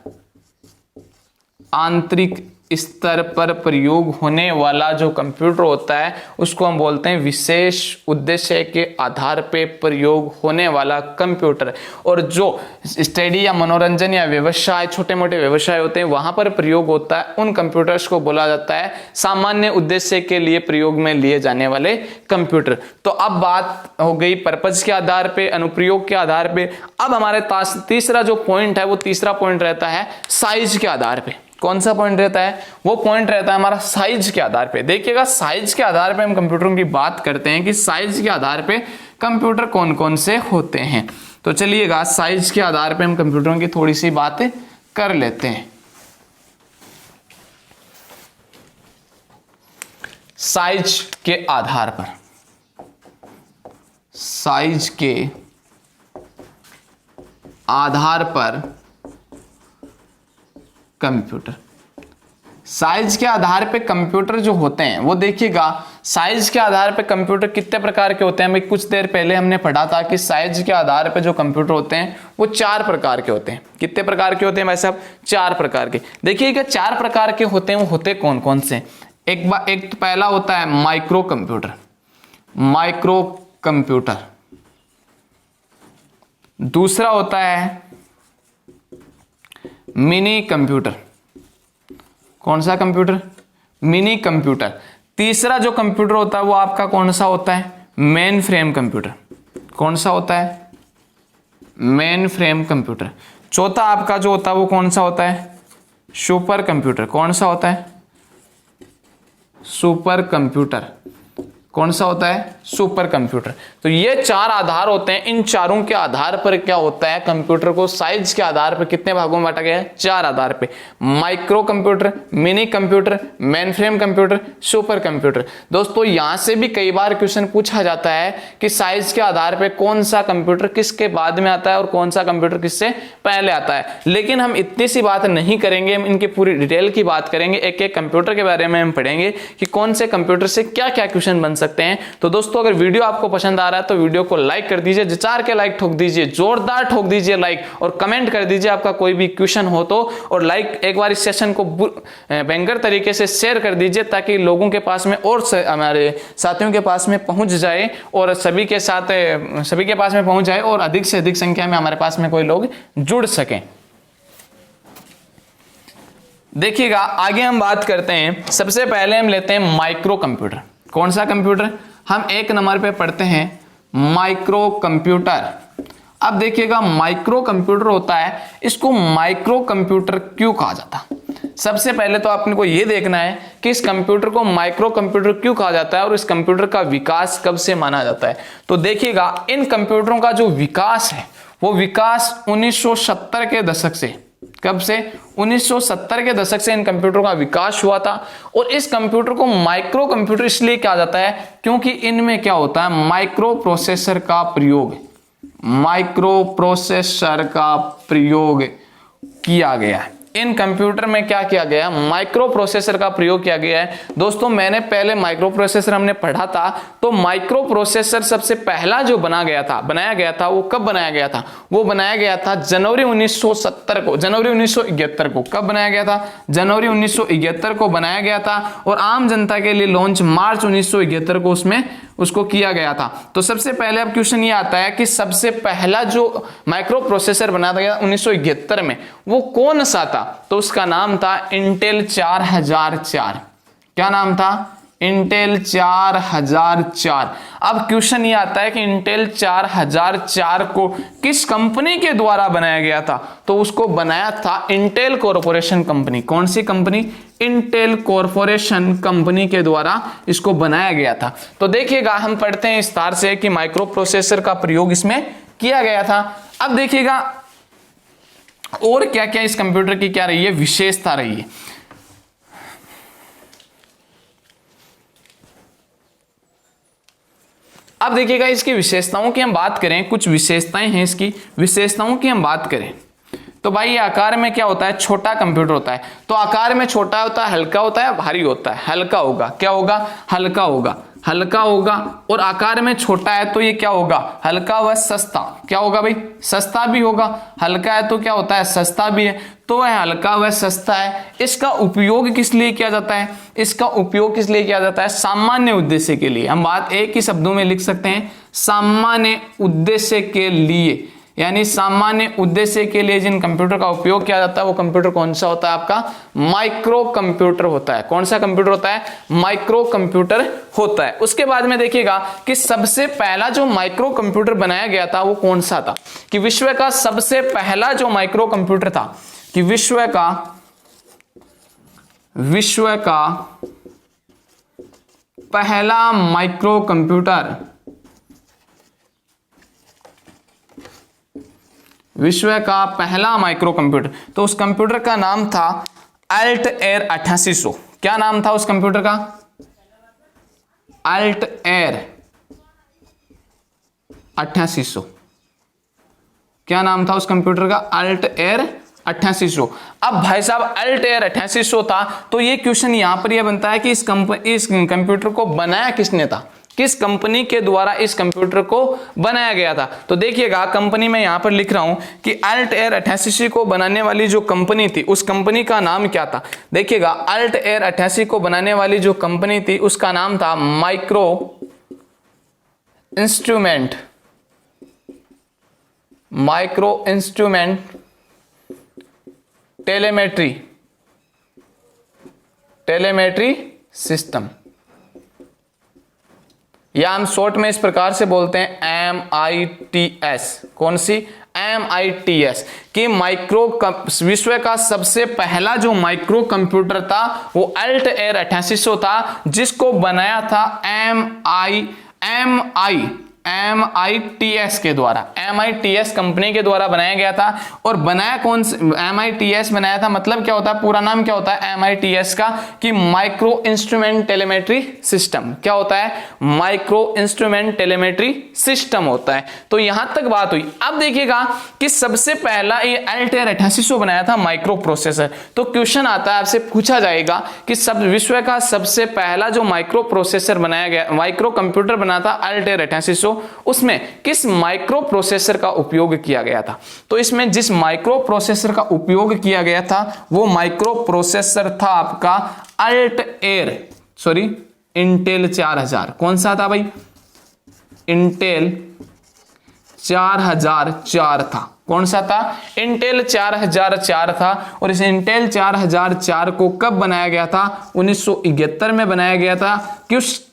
आंतरिक स्तर पर प्रयोग होने वाला जो कंप्यूटर होता है उसको हम बोलते हैं विशेष उद्देश्य के आधार पे प्रयोग होने वाला कंप्यूटर। और जो स्टडी या मनोरंजन या व्यवसाय, छोटे मोटे व्यवसाय होते हैं वहां पर प्रयोग होता है उन कंप्यूटर्स को बोला जाता है सामान्य उद्देश्य के लिए प्रयोग में लिए जाने वाले कंप्यूटर। तो अब बात हो गई पर्पज के आधार पे, अनुप्रयोग के आधार पे। अब हमारे पास तीसरा जो पॉइंट है वो तीसरा पॉइंट रहता है साइज के आधार पे। कौन सा पॉइंट रहता है? वो पॉइंट रहता है हमारा साइज के आधार पे। देखिएगा साइज के आधार पे हम कंप्यूटरों की बात करते हैं कि साइज के आधार पे कंप्यूटर कौन कौन से होते हैं। तो चलिएगा साइज के आधार पे हम कंप्यूटरों की थोड़ी सी बातें कर लेते हैं। साइज के आधार पर, साइज के आधार पर कंप्यूटर, साइज के आधार पे कंप्यूटर जो होते हैं वो देखिएगा साइज के आधार पे कंप्यूटर कितने प्रकार के होते हैं। मैं कुछ देर पहले हमने पढ़ा था कि साइज के आधार पे जो कंप्यूटर होते हैं वो 4 प्रकार के होते हैं। कितने प्रकार के होते हैं भाई साहब? 4 प्रकार के। देखिएगा 4 प्रकार के होते हैं, वो होते कौन कौन से? एक तो पहला होता है माइक्रो कंप्यूटर, माइक्रो कंप्यूटर। दूसरा होता है मिनी कंप्यूटर। कौन सा कंप्यूटर? Mini computer. तीसरा जो कंप्यूटर होता है वो आपका कौन सा होता है? Main frame computer. कौन सा होता है? Main frame computer. चौथा आपका जो होता है वो कौन सा होता है? सुपर कंप्यूटर कौन सा होता है? सुपर कंप्यूटर कौन सा होता है? Super computer. तो ये चार आधार होते हैं, इन चारों के आधार पर क्या होता है, कंप्यूटर को साइज के आधार पर कितने भागों में बांटा गया है? चार आधार पे, micro computer, mini computer, mainframe computer, super computer. दोस्तों यहां से भी कई बार क्वेश्चन पूछा जाता है कि साइज के आधार पर कौन सा कंप्यूटर किसके बाद में आता है और कौन सा कंप्यूटर किससे पहले आता है, लेकिन हम इतनी सी बात नहीं करेंगे, हम इनकी पूरी डिटेल की बात करेंगे, एक एक कंप्यूटर के बारे में हम पढ़ेंगे कि कौन से कंप्यूटर से क्या क्या क्वेश्चन बन सकते हैं। तो दोस्तों अगर वीडियो आपको पसंद आ रहा है तो वीडियो को लाइक कर दीजिए, जिचार के लाइक ठोक दीजिए, जोरदार ठोक दीजिए लाइक, और कमेंट कर दीजिए आपका कोई भी क्वेश्चन हो तो, और लाइक एक बार इस सेशन को भयंकर तरीके से शेयर कर दीजिए ताकि लोगों के पास में और हमारे साथियों के पास में पहुंच जाए और सभी के पास में पहुंच जाए और अधिक से अधिक संख्या में हमारे पास में कोई लोग जुड़ सकें। देखिएगा आगे हम बात करते हैं, सबसे पहले हम लेते हैं माइक्रो कंप्यूटर। कौन सा कंप्यूटर? हम एक नंबर पे पढ़ते हैं माइक्रो कंप्यूटर। अब देखिएगा माइक्रो कंप्यूटर होता है, इसको माइक्रो कंप्यूटर क्यों कहा जाता? सबसे पहले तो आपने को यह देखना है कि इस कंप्यूटर को माइक्रो कंप्यूटर क्यों कहा जाता है और इस कंप्यूटर का विकास कब से माना जाता है। तो देखिएगा इन कंप्यूटरों का जो विकास है वो विकास 1970 के दशक से, कब से? 1970 के दशक से इन कंप्यूटरों का विकास हुआ था। और इस कंप्यूटर को माइक्रो कंप्यूटर इसलिए कहा जाता है क्योंकि इनमें क्या होता है, माइक्रो प्रोसेसर का प्रयोग, माइक्रो प्रोसेसर का प्रयोग किया गया है। इन कंप्यूटर में क्या किया गया? माइक्रो प्रोसेसर का प्रयोग किया गया है। दोस्तों मैंने पहले माइक्रो प्रोसेसर हमने पढ़ा था, तो माइक्रो प्रोसेसर सबसे पहला जो बनाया गया था वो कब बनाया गया था? वो बनाया गया था जनवरी 1971 को, जनवरी 1971 को। कब बनाया गया था? जनवरी 1971 को बनाया गया था और आम जनता के लिए लॉन्च मार्च 1971 को उसको किया गया था। तो सबसे पहले अब क्वेश्चन ये आता है कि सबसे पहला जो माइक्रो प्रोसेसर बनाया गया 1971 में वो कौन सा था? तो उसका नाम था इंटेल 4004। क्या नाम था? इंटेल 4004। अब क्वेश्चन ये आता है कि इंटेल 4004 को किस कंपनी के द्वारा बनाया गया था? तो उसको बनाया था इंटेल कॉरपोरेशन कंपनी। कौन सी कंपनी? इंटेल कॉरपोरेशन कंपनी के द्वारा इसको बनाया गया था। तो देखिएगा हम पढ़ते हैं विस्तार से कि माइक्रो प्रोसेसर का प्रयोग इसमें किया गया था। अब देखिएगा और क्या क्या इस कंप्यूटर की क्या रही है, विशेषता रही है। अब देखिएगा इसकी विशेषताओं की हम बात करें, कुछ विशेषताएं हैं इसकी, विशेषताओं की हम बात करें तो भाई ये आकार में क्या होता है? छोटा कंप्यूटर होता है। तो आकार में छोटा होता है, हल्का होता है, भारी होता है? हल्का होगा। क्या होगा? हल्का होगा। हल्का होगा और आकार में छोटा है तो ये क्या होगा? हल्का व सस्ता। क्या होगा भाई? सस्ता भी होगा। हल्का है तो क्या होता है? सस्ता भी है। तो वह हल्का व सस्ता है। इसका उपयोग किस लिए किया जाता है? इसका उपयोग किस लिए किया जाता है? सामान्य उद्देश्य के लिए। हम बात एक ही शब्दों में लिख सकते हैं, सामान्य उद्देश्य के लिए। यानी सामान्य उद्देश्य के लिए जिन कंप्यूटर का उपयोग किया जाता है वो कंप्यूटर कौन सा होता है? आपका माइक्रो कंप्यूटर होता है। कौन सा कंप्यूटर होता है? माइक्रो कंप्यूटर होता है। उसके बाद में देखिएगा कि सबसे पहला जो माइक्रो कंप्यूटर बनाया गया था वो कौन सा था? कि विश्व का सबसे पहला जो माइक्रो कंप्यूटर था, कि विश्व का पहला माइक्रो कंप्यूटर, विश्व का पहला माइक्रो कंप्यूटर, तो उस कंप्यूटर का नाम था अल्टएयर 8800। क्या नाम था उस कंप्यूटर का? अल्टएयर 8800। क्या नाम था उस कंप्यूटर का? अल्टएयर 8800। अब भाई साहब अल्टएयर 8800 था तो ये क्वेश्चन यहां पर यह बनता है कि इस कंप्यूटर को बनाया किसने था? किस कंपनी के द्वारा इस कंप्यूटर को बनाया गया था? तो देखिएगा कंपनी में यहां पर लिख रहा हूं कि अल्टएयर 8800 को बनाने वाली जो कंपनी थी उस कंपनी का नाम क्या था? देखिएगा अल्टएयर 8800 को बनाने वाली जो कंपनी थी उसका नाम था micro instrument, micro instrument telemetry system, या हम शॉर्ट में इस प्रकार से बोलते हैं MITS। कौन सी? MITS कि विश्व का सबसे पहला जो माइक्रो कंप्यूटर था वो अल्टएयर 8800 था, जिसको बनाया था MITS के द्वारा, MITS कंपनी के द्वारा बनाया गया था। और बनाया कौन से MITS बनाया था, मतलब क्या होता है, पूरा नाम क्या होता है MITS का, कि माइक्रो इंस्ट्रूमेंट टेलीमेट्री सिस्टम। क्या होता है, माइक्रो इंस्ट्रूमेंट टेलीमेट्री सिस्टम होता है। तो यहां तक बात हुई। अब देखिएगा कि सबसे पहला ये अल्टेयर 8800 बनाया था माइक्रो प्रोसेसर। तो क्वेश्चन आता है, आपसे पूछा जाएगा कि विश्व का सबसे पहला जो माइक्रो प्रोसेसर बनाया गया, माइक्रो कंप्यूटर बना था अल्टेयर 8800, उसमें किस माइक्रो प्रोसेसर का उपयोग किया गया था। तो इसमें जिस माइक्रो प्रोसेसर का उपयोग किया गया था वो माइक्रो प्रोसेसर था आपका इंटेल 4000। कौन सा था भाई, इंटेल 4004 था। कौन सा था, इंटेल 4004 था। और इस इंटेल 4004 को कब बनाया गया था, 1971 में बनाया गया था।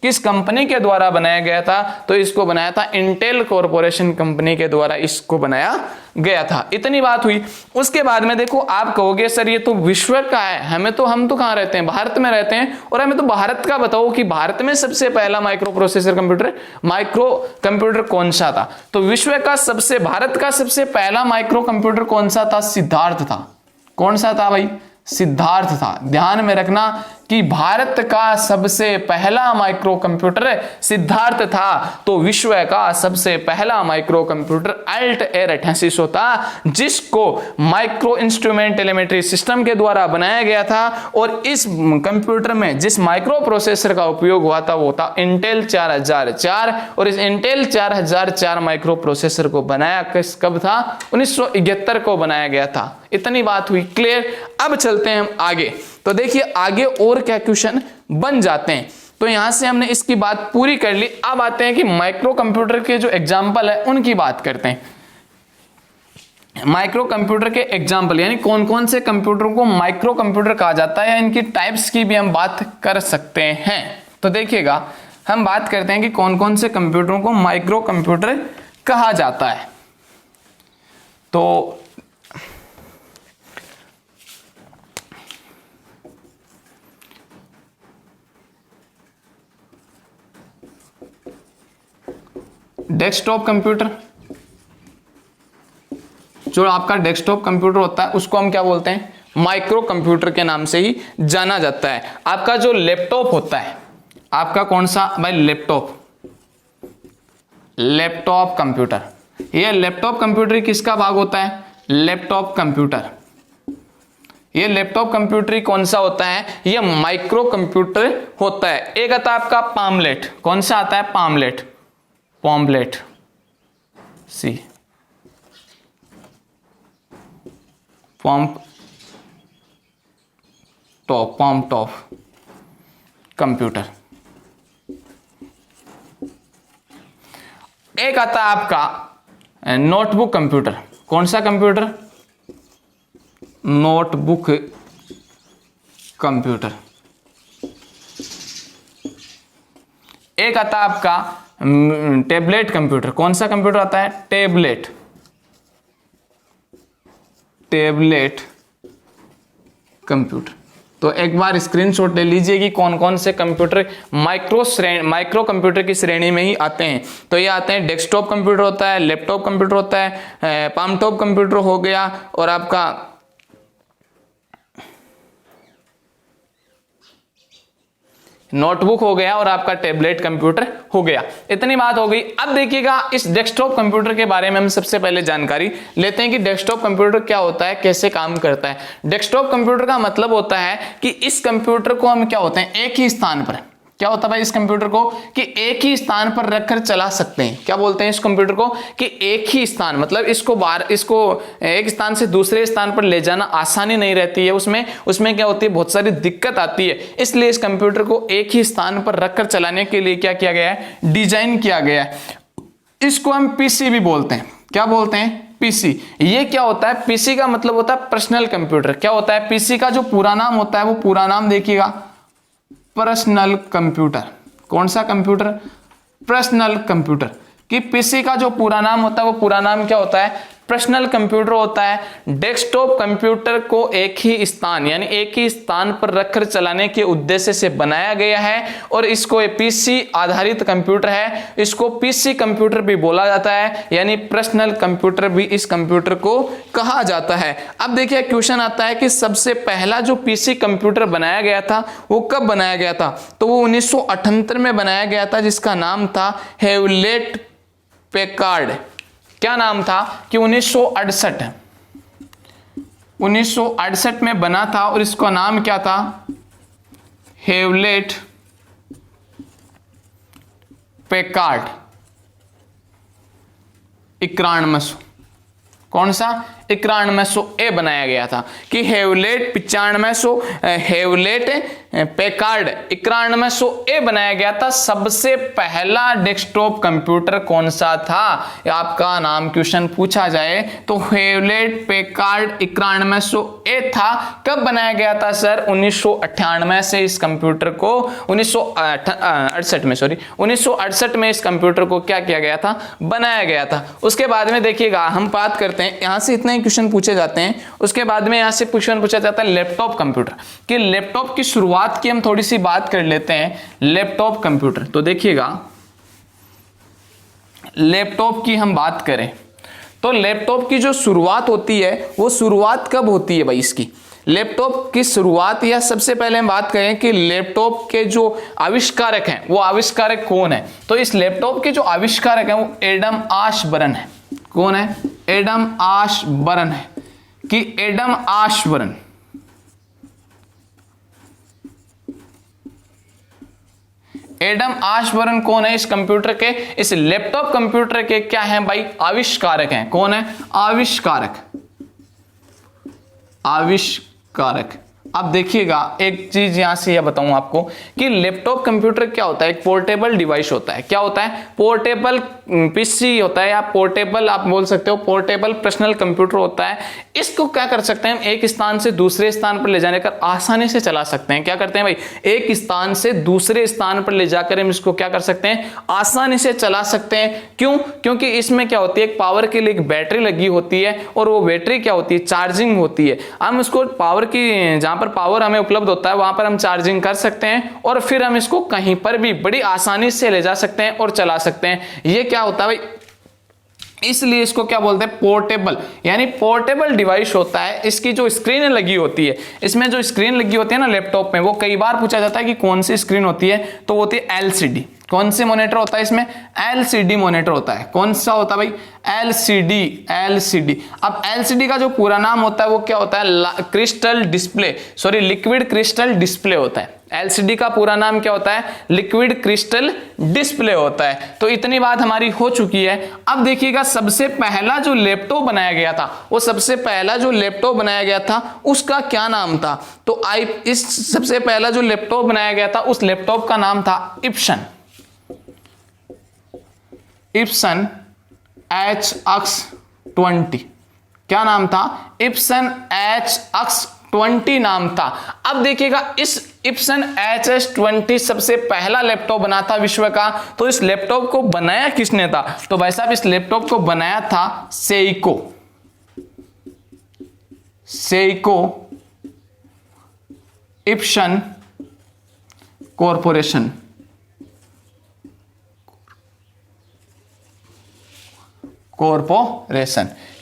किस कंपनी के द्वारा बनाया गया था, तो इसको बनाया था इंटेल कॉरपोरेशन कंपनी के द्वारा इसको बनाया गया था। इतनी बात हुई। उसके बाद में देखो, आप कहोगे सर ये तो विश्व का है, हम तो कहां रहते हैं, भारत में रहते हैं, और हमें तो भारत का बताओ कि भारत में सबसे पहला माइक्रो प्रोसेसर माइक्रो कंप्यूटर कौन सा था। तो भारत का सबसे पहला माइक्रो कंप्यूटर कौन सा था, सिद्धार्थ था। कौन सा था भाई, सिद्धार्थ था। ध्यान में रखना कि भारत का सबसे पहला माइक्रो कंप्यूटर सिद्धार्थ था। तो विश्व का सबसे पहला माइक्रो कंप्यूटर अल्टएयर 8800 था, जिसको माइक्रो इंस्ट्रूमेंट टेलीमेट्री सिस्टम के द्वारा बनाया गया था। और इस कंप्यूटर में जिस माइक्रो प्रोसेसर का उपयोग हुआ था वो था इंटेल 4004। और इस इंटेल 4004 माइक्रो प्रोसेसर को बनाया कब था, 1971 को बनाया गया था। इतनी बात हुई, क्लियर। अब चलते हैं हम आगे। तो देखिए आगे और क्या क्वेश्चन बन जाते हैं। तो यहां से हमने इसकी बात पूरी कर ली। अब आते हैं कि माइक्रो कंप्यूटर के जो एग्जाम्पल है उनकी बात करते हैं। माइक्रो कंप्यूटर के एग्जाम्पल यानी कौन कौन से कंप्यूटर को माइक्रो कंप्यूटर कहा जाता है, या इनकी टाइप्स की भी हम बात कर सकते हैं। तो देखिएगा, हम बात करते हैं कि कौन कौन से कंप्यूटरों को माइक्रो कंप्यूटर कहा जाता है। तो डेस्कटॉप कंप्यूटर, जो आपका डेस्कटॉप कंप्यूटर होता है उसको हम क्या बोलते हैं, माइक्रो कंप्यूटर के नाम से ही जाना जाता है। आपका जो लैपटॉप होता है, आपका कौन सा भाई, लैपटॉप कंप्यूटर। ये लैपटॉप कंप्यूटर किसका भाग होता है, लैपटॉप कंप्यूटर। ये लैपटॉप कंप्यूटर कौन सा होता है, ये माइक्रो कंप्यूटर होता है। एक आता है आपका पामलेट। कौन सा आता है, पॉम्पलेट सी, पॉम्प टॉप कंप्यूटर। एक आता है आपका नोटबुक कंप्यूटर। कौन सा कंप्यूटर, नोटबुक कंप्यूटर। एक आता है आपका टेबलेट कंप्यूटर। कौन सा कंप्यूटर आता है, टेबलेट कंप्यूटर। तो एक बार स्क्रीनशॉट ले लीजिए कि कौन कौन से कंप्यूटर माइक्रो कंप्यूटर की श्रेणी में ही आते हैं। तो ये आते हैं, डेस्कटॉप कंप्यूटर होता है, लैपटॉप कंप्यूटर होता है, पामटॉप कंप्यूटर हो गया, और आपका नोटबुक हो गया, और आपका टेबलेट कंप्यूटर हो गया। इतनी बात हो गई। अब देखिएगा, इस डेस्कटॉप कंप्यूटर के बारे में हम सबसे पहले जानकारी लेते हैं कि डेस्कटॉप कंप्यूटर क्या होता है, कैसे काम करता है। डेस्कटॉप कंप्यूटर का मतलब होता है कि इस कंप्यूटर को हम क्या होते हैं, एक ही स्थान पर, क्या होता है भाई इस कंप्यूटर को, कि एक ही स्थान पर रखकर चला सकते हैं। क्या बोलते हैं इस कंप्यूटर को, कि एक ही स्थान, मतलब इसको एक स्थान से दूसरे स्थान पर ले जाना आसानी नहीं रहती है। उसमें क्या होती है, बहुत सारी दिक्कत आती है। इसलिए इस कंप्यूटर को एक ही स्थान पर रखकर चलाने के लिए क्या किया गया है, डिजाइन किया गया है। इसको हम पीसी भी बोलते हैं। क्या बोलते हैं, पीसी। ये क्या होता है, पीसी का मतलब होता है पर्सनल कंप्यूटर। क्या होता है, पीसी का जो पूरा नाम होता है वो पूरा नाम देखिएगा, पर्सनल कंप्यूटर। कौन सा कंप्यूटर, पर्सनल कंप्यूटर। कि पीसी का जो पूरा नाम होता है वो पूरा नाम क्या होता है, पर्सनल कंप्यूटर होता है। डेस्कटॉप कंप्यूटर को एक ही स्थान यानी एक ही स्थान पर रखकर चलाने के उद्देश्य से बनाया गया है और इसको पीसी आधारित कंप्यूटर है, इसको पीसी कंप्यूटर भी बोला जाता है यानी पर्सनल कंप्यूटर भी इस कंप्यूटर को कहा जाता है। अब देखिए क्वेश्चन आता है कि सबसे पहला जो पीसी कंप्यूटर बनाया गया था वो कब बनाया गया था, तो वो 1978 में बनाया गया था जिसका नाम था हेवलेट पैकार्ड। क्या नाम था कि 1968 में बना था और इसका नाम क्या था, हेवलेट पैकार्ड 9100। कौन सा, 9100 बनाया गया था कि हेवलेट 9500 हेवलेट पैकार्ड 9100 बनाया गया था। सबसे पहला डेस्कटॉप कंप्यूटर कौन सा था, आपका नाम क्वेश्चन पूछा जाए तो हेवलेट पैकार्ड 9100 था। कब बनाया गया था सर, 1998 से इस कंप्यूटर को 1968 में इस कंप्यूटर को क्या किया गया था, बनाया गया था। उसके बाद में देखिएगा हम बात करते हैं, यहां से इतने क्वेश्चन पूछे जाते हैं। उसके बाद में यहां से क्वेश्चन पूछा जाता है लैपटॉप कंप्यूटर कि लैपटॉप की शुरुआत की हम थोड़ी सी बात कर लेते हैं। लैपटॉप कंप्यूटर, तो देखिएगा लैपटॉप की हम बात करें तो लैपटॉप की जो शुरुआत होती है वो शुरुआत कब होती है भाई, इसकी लैपटॉप की शुरुआत, या सबसे पहले हम बात करें कि लैपटॉप के जो आविष्कारक हैं वो आविष्कारक कौन है, तो इस लैपटॉप के जो आविष्कारक हैं वो एडम आशबर्न है। कौन है, एडम आशबर्न है कि एडम आशबर्न एडम आशबर्न कौन है, इस कंप्यूटर के, इस लैपटॉप कंप्यूटर के क्या हैं भाई, आविष्कारक हैं। कौन है, आविष्कारक। अब देखिएगा एक चीज यहां से यह बताऊं आपको कि लैपटॉप कंप्यूटर क्या होता है, एक पोर्टेबल डिवाइस होता है। क्या होता है, पोर्टेबल पीसी होता है या पोर्टेबल आप बोल सकते हो, पोर्टेबल पर्सनल कंप्यूटर होता है। इसको क्या कर सकते हैं हम, एक स्थान से दूसरे स्थान पर ले जाने कर आसानी से चला सकते हैं। क्या करते हैं भाई, एक स्थान से दूसरे स्थान पर ले जाकर हम इसको क्या कर सकते हैं, आसानी से चला सकते हैं। क्यों, क्योंकि इसमें क्या होती है, एक पावर के लिए एक बैटरी लगी होती है और वो बैटरी क्या होती है, चार्जिंग होती है। हम उसको पावर की, जहां पर पावर हमें उपलब्ध होता है वहां पर हम चार्जिंग कर सकते हैं और फिर हम इसको कहीं पर भी बड़ी आसानी से ले जा सकते हैं और चला सकते हैं। ये क्या होता है भाई, इसलिए इसको क्या बोलते हैं, पोर्टेबल, यानी पोर्टेबल डिवाइस होता है। इसकी जो स्क्रीन लगी होती है, इसमें जो स्क्रीन लगी होती है ना लैपटॉप में, वो कई बार पूछा जाता है कि कौन सी स्क्रीन होती है, तो वो होती है एलसीडी। कौन से मॉनिटर होता है इसमें, एलसीडी मॉनिटर होता है। कौन सा होता है भाई, एलसीडी। अब एलसीडी का जो पूरा नाम होता है वो क्या होता है, लिक्विड क्रिस्टल डिस्प्ले होता है। एलसीडी का पूरा नाम क्या होता है, लिक्विड क्रिस्टल डिस्प्ले होता है। तो इतनी बात हमारी हो चुकी है। अब देखिएगा सबसे पहला जो लैपटॉप बनाया गया था, वो सबसे पहला जो लैपटॉप बनाया गया था उसका क्या नाम था, तो इस सबसे पहला जो लैपटॉप बनाया गया था उस लैपटॉप का नाम था इप्सन HX20। क्या नाम था, इप्सन HX20 नाम था। अब देखिएगा इस इप्सन HX20 सबसे पहला लैपटॉप बना था विश्व का। तो इस लैपटॉप को बनाया किसने था, तो भाई साहब इस लैपटॉप को बनाया था सेइको इप्सन कॉरपोरेशन।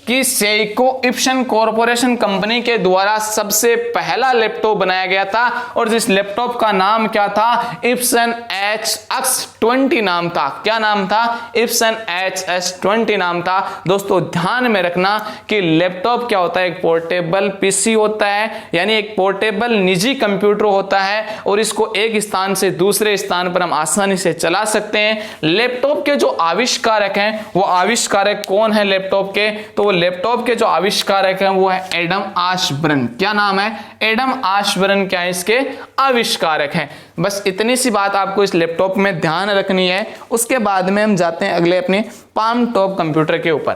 कि सेइको इप्सन कॉरपोरेशन कंपनी के द्वारा सबसे पहला लैपटॉप बनाया गया था और जिस लैपटॉप का नाम क्या था, इप्सन HX20 नाम था। क्या नाम था, इप्सन HX20 नाम था। दोस्तों ध्यान में रखना कि लैपटॉप क्या होता है, एक पोर्टेबल पीसी होता है, यानी एक पोर्टेबल निजी कंप्यूटर होता है और इसको एक स्थान से दूसरे स्थान पर हम आसानी से चला सकते हैं। लैपटॉप के जो आविष्कारक हैं वो आविष्कारक कौन है लैपटॉप के, तो वो लैपटॉप के जो आविष्कारक हैं वो है एडम आशबर्न। क्या नाम है, एडम आशबर्न क्या है इसके आविष्कारक हैं। बस इतनी सी बात आपको इस लैपटॉप में ध्यान रखनी है। उसके बाद में हम जाते हैं अगले अपने पाम टॉप कंप्यूटर के ऊपर।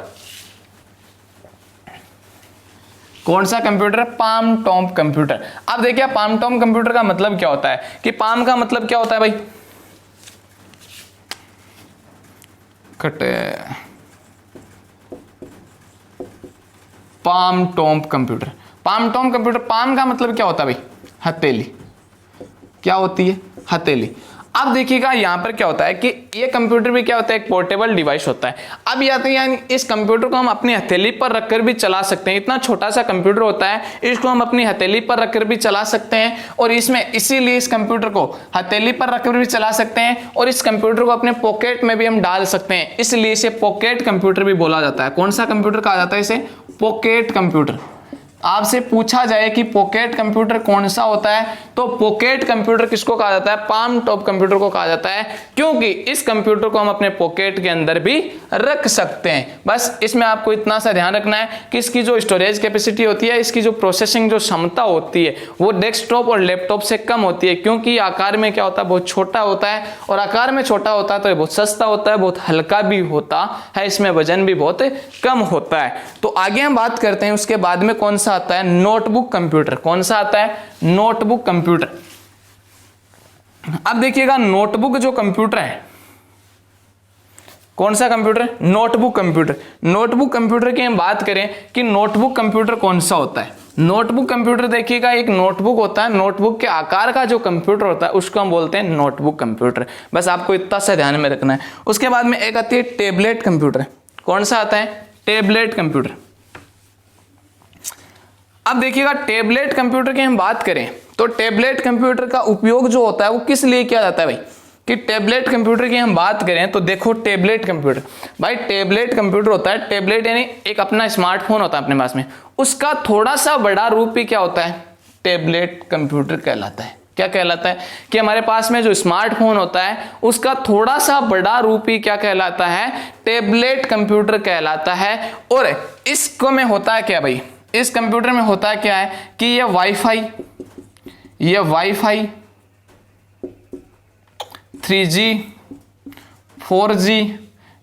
कौन सा कंप्यूटर, पाम टॉप कंप्यूटर। अब देखिए पाम टॉप कंप्यूटर का मतलब क्या होता है, कि पाम का मतलब क्या होता है भाई, palm top computer. Palm top computer, palm का मतलब क्या होता है भाई, हथेली। क्या होती है, हथेली। अब देखिएगा यहां पर क्या होता है कि ये कंप्यूटर भी क्या होता है, एक पोर्टेबल डिवाइस होता है। अब यानी इस कंप्यूटर को हम अपनी हथेली पर रखकर भी चला सकते हैं। इतना छोटा सा कंप्यूटर होता है, इसको हम अपनी हथेली पर रखकर भी चला सकते हैं, और इसमें इसीलिए इस कंप्यूटर को हथेली पर रखकर भी चला सकते हैं, और इस कंप्यूटर को अपने पॉकेट में भी हम डाल सकते हैं, इसलिए इसे पॉकेट कंप्यूटर भी बोला जाता है। कौन सा कंप्यूटर कहा जाता है इसे, पॉकेट कंप्यूटर। आपसे पूछा जाए कि पॉकेट कंप्यूटर कौन सा होता है, तो पॉकेट कंप्यूटर किसको कहा जाता है, पाम टॉप कंप्यूटर को कहा जाता है, क्योंकि इस कंप्यूटर को हम अपने पॉकेट के अंदर भी रख सकते हैं। बस इसमें आपको इतना सा ध्यान रखना है कि इसकी जो स्टोरेज कैपेसिटी होती है, इसकी जो प्रोसेसिंग जो क्षमता होती है, वो डेस्कटॉप और लैपटॉप से कम होती है, क्योंकि आकार में क्या होता है, बहुत छोटा होता है, और आकार में छोटा होता है तो ये बहुत सस्ता होता है, बहुत हल्का भी होता है, इसमें वजन भी बहुत कम होता है। तो आगे हम बात करते हैं उसके बाद में कौन सा आता है, नोटबुक कंप्यूटर। कौन सा आता है, नोटबुक कंप्यूटर। अब देखिएगा नोटबुक जो कंप्यूटर है, कौन सा computer, notebook computer. Notebook computer की हम बात करें कि नोटबुक कंप्यूटर कौन सा होता है, नोटबुक कंप्यूटर देखिएगा एक नोटबुक होता है, नोटबुक के आकार का जो कंप्यूटर होता है उसको हम बोलते हैं नोटबुक कंप्यूटर। बस आपको इतना सा ध्यान में रखना है। उसके बाद में एक आती है टेबलेट कंप्यूटर। कौन सा आता है, टेबलेट कंप्यूटर। अब देखिएगा टेबलेट कंप्यूटर की हम बात करें तो टेबलेट कंप्यूटर का उपयोग जो होता है वो किस लिए किया जाता है भाई, कि टेबलेट कंप्यूटर की हम बात करें तो देखो टेबलेट कंप्यूटर, भाई टेबलेट कंप्यूटर होता है, टेबलेट यानी एक अपना स्मार्टफोन होता है अपने पास में, उसका थोड़ा सा बड़ा रूप ही क्या होता है, टेबलेट कंप्यूटर कहलाता है। क्या कहलाता है कि हमारे पास में जो स्मार्टफोन होता है उसका थोड़ा सा बड़ा रूप ही क्या कहलाता है, टेबलेट कंप्यूटर कहलाता है। और इसको में होता है क्या भाई, इस कंप्यूटर में होता है क्या है कि ये वाईफाई 3G 4G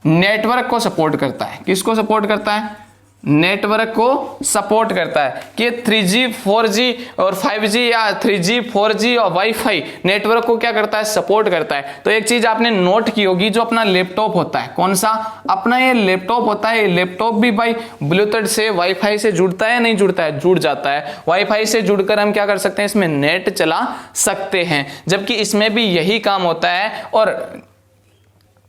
नेटवर्क को सपोर्ट करता है। किसको सपोर्ट करता है, नेटवर्क को सपोर्ट करता है कि 3G 4G और 5G या 3G 4G और वाईफाई नेटवर्क को क्या करता है, सपोर्ट करता है। तो एक चीज आपने नोट की होगी, जो अपना लैपटॉप होता है, कौन सा, अपना ये लैपटॉप होता है, ये लैपटॉप भी भाई ब्लूटूथ से वाईफाई से जुड़ता है, नहीं जुड़ता है, जुड़ जाता है। वाईफाई से जुड़कर हम क्या कर सकते हैं, इसमें नेट चला सकते हैं, जबकि इसमें भी यही काम होता है। और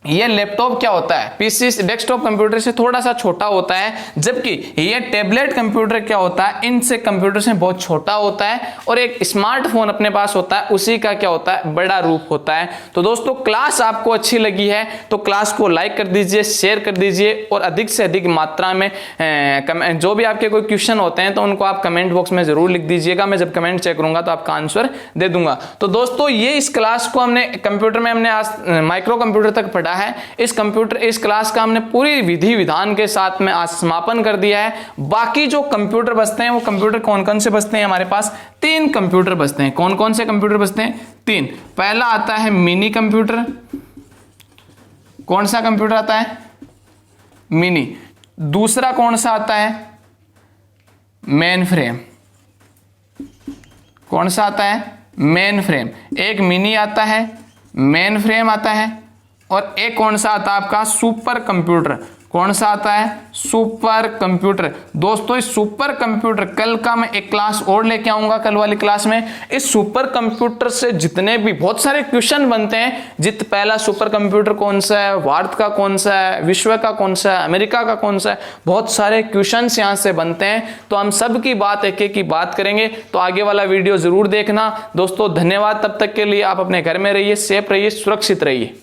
ये लैपटॉप क्या होता है, पीसी डेस्कटॉप कंप्यूटर से थोड़ा सा छोटा होता है, जबकि ये टैबलेट कंप्यूटर क्या होता है, इनसे कंप्यूटर से बहुत छोटा होता है, और एक स्मार्टफोन अपने पास होता है, उसी का क्या होता है, बड़ा रूप होता है। तो दोस्तों क्लास आपको अच्छी लगी है तो क्लास को लाइक कर दीजिए, शेयर कर दीजिए, और अधिक से अधिक मात्रा में जो भी आपके कोई क्वेश्चन होते हैं तो उनको आप कमेंट बॉक्स में जरूर लिख दीजिएगा। मैं जब कमेंट चेक करूंगा तो आपका आंसर दे दूंगा। तो दोस्तों ये इस क्लास को हमने कंप्यूटर में हमने आज माइक्रो कंप्यूटर तक पढ़ा है। इस क्लास का हमने पूरी विधि विधान के साथ में आज समापन कर दिया है। बाकी जो कंप्यूटर बचते हैं वो कंप्यूटर कौन कौन से बचते हैं, हमारे पास 3 कंप्यूटर बचते हैं। कौन कौन से कंप्यूटर बचते हैं, 3। पहला आता है मिनी कंप्यूटर। कौन सा कंप्यूटर आता है, मिनी। दूसरा कौन सा आता है, मेन फ्रेम। कौन सा आता है, मेन फ्रेम। एक मिनी आता है, मेन फ्रेम आता है, और एक कौन सा आता है आपका, सुपर कंप्यूटर। कौन सा आता है, सुपर कंप्यूटर। दोस्तों इस सुपर कंप्यूटर कल का मैं एक क्लास और लेके आऊंगा, कल वाली क्लास में इस सुपर कंप्यूटर से जितने भी बहुत सारे क्वेश्चन बनते हैं, पहला सुपर कंप्यूटर कौन सा है, भारत का कौन सा है, विश्व का कौन सा है, अमेरिका का कौन सा है, बहुत सारे क्वेश्चन यहां से बनते हैं। तो हम सब की बात एक एक की बात करेंगे, तो आगे वाला वीडियो जरूर देखना। दोस्तों धन्यवाद, तब तक के लिए आप अपने घर में रहिए, सेफ रहिए, सुरक्षित रहिए।